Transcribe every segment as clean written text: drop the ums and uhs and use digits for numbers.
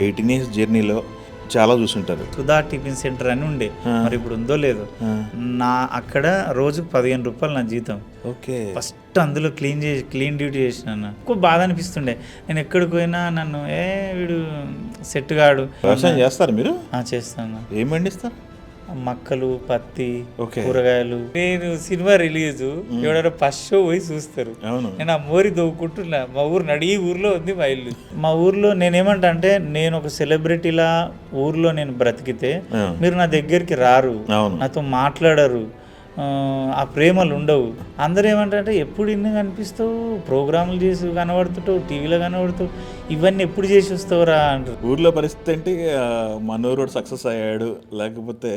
18 years జర్నీలో చాలా చూసుంటారు. సుధా టిఫిన్ సెంటర్ అని ఉండే, మరి ఇప్పుడు ఉందో లేదో. నా అక్కడ రోజుకు 15 రూపాయలు నా జీతం. ఓకే. ఫస్ట్ అందులో క్లీన్ డ్యూటీ చేసిన. ఎక్కువ బాధ అనిపిస్తుండే. నేను ఎక్కడికి పోయినా నన్ను వీడు సెట్ గాడు. వ్యవసాయం చేస్తారు మీరు? చేస్తాను. ఏం పండిస్తారు? మక్కలు, పత్తి, ఓకే. కూరగాయలు. నేను సినిమా రిలీజ్ ఎవడైనా ఫస్ట్ షో పోయి చూస్తారు. అవును. నేను ఆ మోరి దవ్వుకుంటున్నా. మా ఊరు నడిగి ఊర్లో ఉంది మా ఇల్లు. మా ఊర్లో నేనేమంటా అంటే, నేను ఒక సెలబ్రిటీలా ఊర్లో నేను బ్రతికితే మీరు నా దగ్గరికి రారు, నాతో మాట్లాడరు, ఆ ప్రేమలు ఉండవు. అందరూ ఏమంటారంటే ఎప్పుడు ఇన్ని కనిపిస్తావు, ప్రోగ్రాములు చేసి కనబడుతుంటావు, టీవీలో కనబడుతావు, ఇవన్నీ ఎప్పుడు చేసి వస్తావురా అంటారు. ఊర్లో పరిస్థితి అంటే మనోడు సక్సెస్ అయ్యాడు, లేకపోతే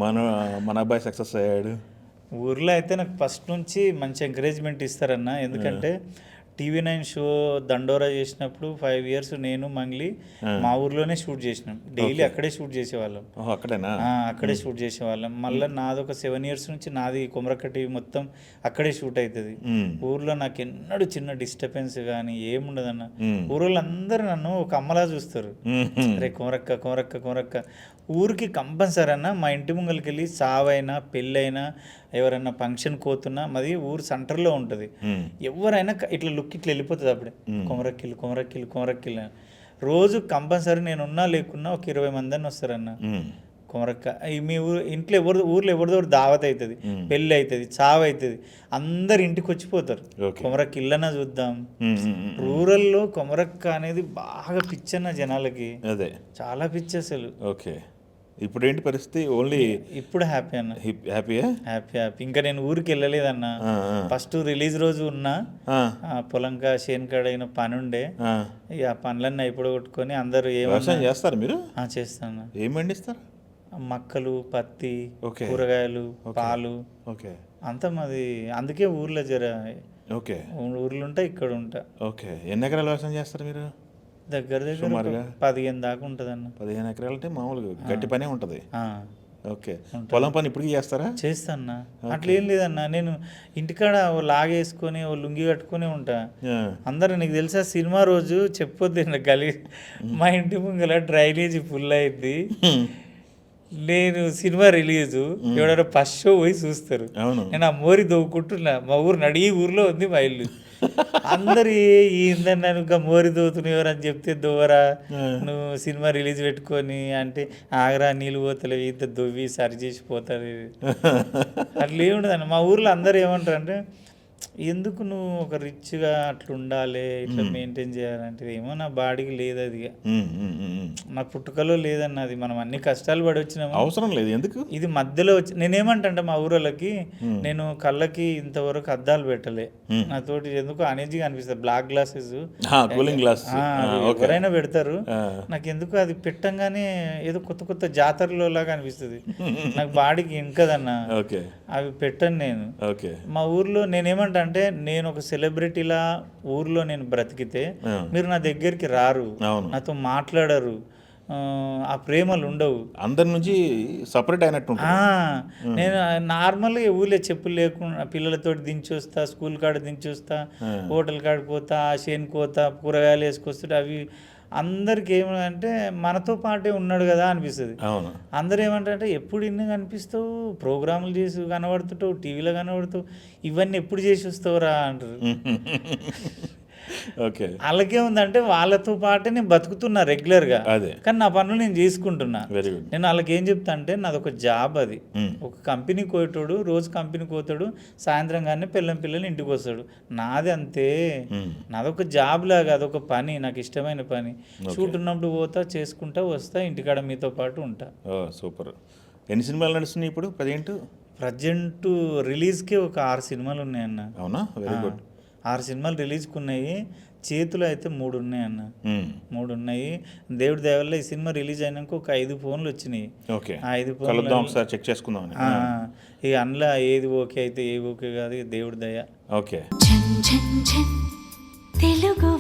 మన అబ్బాయి సక్సెస్ అయ్యాడు. ఊర్లో అయితే నాకు ఫస్ట్ నుంచి మంచి ఎంకరేజ్మెంట్ ఇస్తారన్న. ఎందుకంటే TV9 షో దండోరా చేసినప్పుడు 5 ఇయర్స్ నేను మంగ్లీ మా ఊర్లోనే షూట్ చేసినాం. డైలీ అక్కడే షూట్ చేసేవాళ్ళం. అక్కడేనా? అక్కడే షూట్ చేసేవాళ్ళం. మళ్ళీ నాది ఒక 7 ఇయర్స్ నుంచి నాది కొమరక్క టీవీ మొత్తం అక్కడే షూట్ అవుతుంది. ఊర్లో నాకు ఎన్నడూ చిన్న డిస్టర్బెన్స్ కానీ ఏముండదన్న. ఊరోళ్ళు అందరూ నన్ను ఒక అమ్మలా చూస్తారు. అరే కొమరక్క కొమరక్క కొమరక్క. ఊరికి కంపల్సరీ అన్న మా ఇంటి ముంగలికి వెళ్ళి చావైనా పెళ్ళైనా ఎవరైనా ఫంక్షన్ పోతున్నా, మాది ఊరు సెంటర్లో ఉంటుంది. ఎవరైనా ఇట్లా లుక్ ఇట్లా వెళ్ళిపోతుంది అప్పుడే, కొమరక్కిల్లు కొమరక్కిల్లు కొమరక్కిల్లు. రోజు కంపల్సరీ నేను ఉన్నా లేకున్నా ఒక 20 మంది అని వస్తారన్న. కొమరక్క మీ ఊర్లో ఎవరిదో దావత్ అవుతుంది, పెళ్ళి అవుతుంది, చావు అవుతుంది, అందరు ఇంటికి వచ్చిపోతారు. కొమరక్క ఇల్లన్నా చూద్దాం. రూరల్లో కొమరక్క అనేది బాగా పిచ్చన్న జనాలకి. అదే చాలా పిచ్చి అసలు. ఓకే. ఇప్పుడు ఏంటి పరిస్థితి? ఓన్లీ ఇప్పుడు హ్యాపీ అన్న. హ్యాపీ. ఇంకా నేను ఊరికి వెళ్ళలేదన్న. ఫస్ట్ రిలీజ్ రోజు ఉన్నా, పొలంకా చేనుకాడ అయిన పని ఉండే, ఇక ఆ పనులన్నీ అయిపోగొట్టుకొని అందరూ వ్యవసాయం చేస్తారు మీరు? చేస్తాను. ఏం పండిస్తారు? మక్కలు, పత్తి, కూరగాయలు, పాలు, అంతా మాది. అందుకే ఊర్లో ఊర్లో ఉంటా, ఇక్కడ ఉంటా. ఓకే. ఎన్ని ఎకరాలు వ్యవసాయం చేస్తారు మీరు? దగ్గర 15 దాకా ఉంటుంది అన్న. 15 ఎకరాలు అంటే మామూలుగా గట్టి పనే ఉంటుంది. ఓకే. పొలం పని ఇప్పటికీ చేస్తారా? చేస్తాను. అట్లా ఏం లేదన్న. నేను ఇంటికాడ లాగేసుకొని లుంగి కట్టుకొని ఉంటా. అందరూ నీకు తెలుసా సినిమా రోజు చెప్పొద్దు గలీ, మా ఇంటి ముంగల డ్రైనేజ్ ఫుల్ అయింది. నేను సినిమా రిలీజ్ ఎవడైనా ఫస్ట్ షో పోయి చూస్తారు. నేను ఆ మోరి దవ్వుకుంటున్నా. మా ఊరు నడిగి ఊర్లో ఉంది మా ఇల్లు. అందరు ఏందన్నా ఇంకా మోరి దోవుతున్నావు అని చెప్తే, దోవరా నువ్వు సినిమా రిలీజ్ పెట్టుకొని అంటే, ఆగరా నీళ్ళు పోతలేవు, ఇంత దొవ్వి సరి చేసి పోతుంది. అట్లా ఏముండదన్న. మా ఊర్లో అందరు ఏమంటారు అంటే, ఎందుకు నువ్వు ఒక రిచ్గా అట్లా ఉండాలి, ఇట్లా మెయింటైన్ చేయాలంటే, ఏమో నా బాడీకి లేదు అది, నా పుట్టుకలో లేదన్న. అది మనం అన్ని కష్టాలు పడి వచ్చినాము, అవసరం లేదు. ఎందుకు ఇది మధ్యలో వచ్చి నేనేమంటే మా ఊరోళ్ళకి, నేను కళ్ళకి ఇంతవరకు అద్దాలు పెట్టలే. నాతోటి ఎందుకు అనేజీగా అనిపిస్తుంది. బ్లాక్ గ్లాసెస్, కూలింగ్ గ్లాస్ ఎవరైనా పెడతారు. నాకు ఎందుకు అది పెట్టంగానే ఏదో కొత్త కొత్త జాతరలో లాగా అనిపిస్తుంది. నాకు బాడీకి ఇంకదన్న. అవి పెట్టను నేను. మా ఊర్లో నేనేమంటా అంటే, నేను ఒక సెలబ్రిటీలా ఊర్లో నేను బ్రతికితే మీరు నా దగ్గరికి రారు, నాతో మాట్లాడరు, ఆ ప్రేమలు ఉండవు. అందరి నుంచి సపరేట్ అయినట్టు. నేను నార్మల్గా ఊళ్ళో చెప్పులు లేకుండా పిల్లలతో దించొస్తా, స్కూల్ కాడ దించొస్తా, హోటల్ కాడికి పోతా, చేనుకు పోతా, కూరగాయలు వేసుకొస్తుంటే అవి అందరికి ఏమంటే మనతో పాటే ఉన్నాడు కదా అనిపిస్తుంది. అందరు ఏమంటారంటే ఎప్పుడు ఇన్ని కనిపిస్తావు, ప్రోగ్రాములు చేసి కనబడుతుంటావు, టీవీలో కనబడుతావు, ఇవన్నీ ఎప్పుడు చేసి వస్తావురా అంటారు. వాళ్ళకే ఉందంటే వాళ్ళతో పాటే నేను బతుకుతున్నా రెగ్యులర్గా, కానీ నా పనులు నేను చేసుకుంటున్నా. నేను వాళ్ళకి ఏం చెప్తా అంటే, నాది ఒక జాబ్. అది ఒక కంపెనీకి పోయేటోడు రోజు కంపెనీకి పోతాడు, సాయంత్రం కానీ పిల్లలు ఇంటికి వస్తాడు. నాది అంతే. నాదొక జాబ్ లాగా, అదొక పని, నాకు ఇష్టమైన పని. షూట్ ఉన్నప్పుడు పోతా, చేసుకుంటా, వస్తా, ఇంటికాడ మీతో పాటు ఉంటా. సూపర్. ఎన్ని సినిమాలు నడుస్తున్నాయి ఇప్పుడు ప్రజెంట్? రిలీజ్కి ఒక 6 సినిమాలు ఉన్నాయన్న. అవునా? Very good. 6 సినిమాలు రిలీజ్కి ఉన్నాయి. చేతులు అయితే 3 ఉన్నాయి అన్న. 3 ఉన్నాయి. దేవుడి దయ వల్ల ఈ సినిమా రిలీజ్ అయినాక ఒక 5 ఫోన్లు వచ్చినాయి. 5 ఫోన్లు చెక్ చేసుకుందాం. ఇక అందులో ఏది ఓకే అయితే ఏది ఓకే కాదు, దేవుడి దయ. ఓకే. తెలుగు